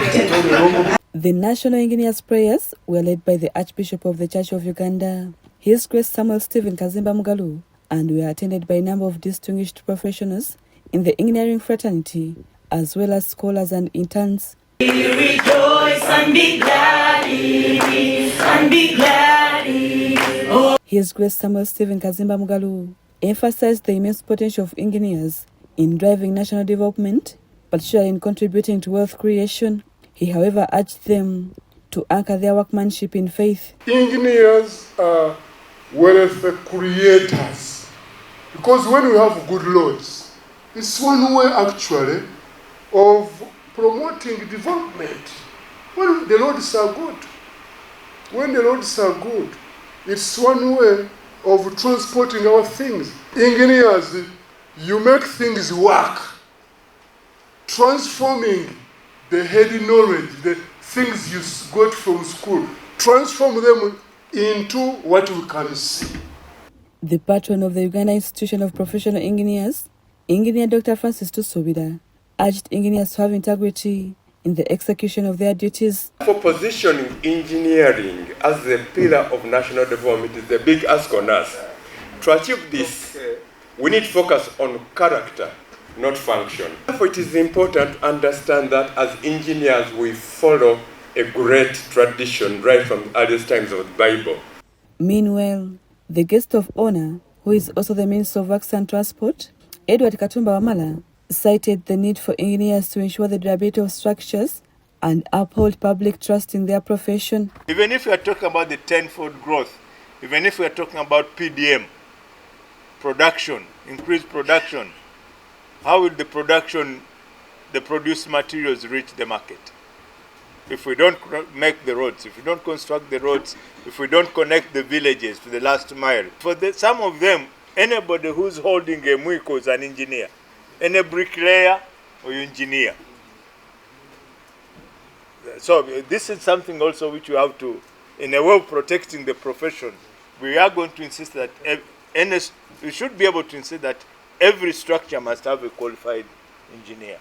The National Engineers' prayers were led by the Archbishop of the Church of Uganda, His Grace Samuel Stephen Kazimba Mugalu, and were attended by a number of distinguished professionals in the engineering fraternity, as well as scholars and interns. We rejoice and be glad in it, and be glad in it. Oh. His Grace Samuel Stephen Kazimba Mugalu emphasized the immense potential of engineers in driving national development, particularly in contributing to wealth creation. He, however, urged them to anchor their workmanship in faith. Engineers are wealth creators, because when we have good roads, it's one way actually of promoting development. When the roads are good, it's one way of transporting our things. Engineers, you make things work, transforming the head knowledge, the things you got from school, transform them into what we can see. The patron of the Uganda Institution of Professional Engineers, Engineer Dr. Francis Tusobida, urged engineers to have integrity in the execution of their duties. For positioning engineering as the pillar of national development is a big ask on us. To achieve this, we need focus on character, not function. Therefore, it is important to understand that as engineers we follow a great tradition right from the earliest times of the Bible. Meanwhile, the guest of honor, who is also the Minister of Works and Transport, Katumba Wamala, cited the need for engineers to ensure the durability of structures and uphold public trust in their profession. Even if we are talking about the tenfold growth, even if we are talking about PDM, production, increased production, how will the produced materials reach the market? If we don't make the roads, if we don't construct the roads, if we don't connect the villages to the last mile. For some of them, anybody who's holding a mwiko is an engineer. Any bricklayer or engineer. So this is something also which you have to, in a way of protecting the profession, we are going to insist that we should be able to insist that every structure must have a qualified engineer.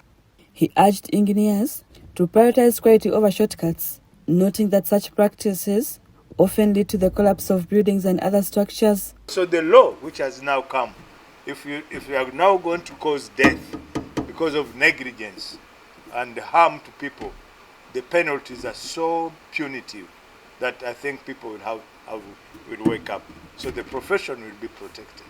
He urged engineers to prioritize quality over shortcuts, noting that such practices often lead to the collapse of buildings and other structures. So the law which has now come, if you are now going to cause death because of negligence and harm to people, the penalties are so punitive that I think people will wake up. So the profession will be protected.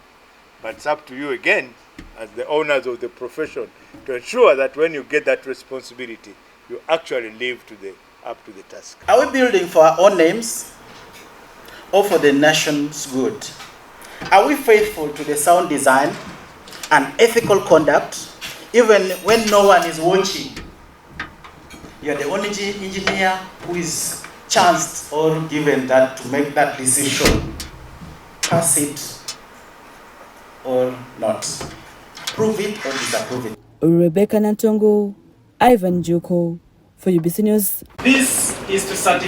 But it's up to you again, as the owners of the profession, to ensure that when you get that responsibility, you actually live up to the task. Are we building for our own names or for the nation's good? Are we faithful to the sound design and ethical conduct, even when no one is watching? You are the only engineer who is chanced or given that to make that decision. Pass it or not. Prove it or disapprove it. Rebecca Nantongo, Ivan Joko, for UBC News. This is to certify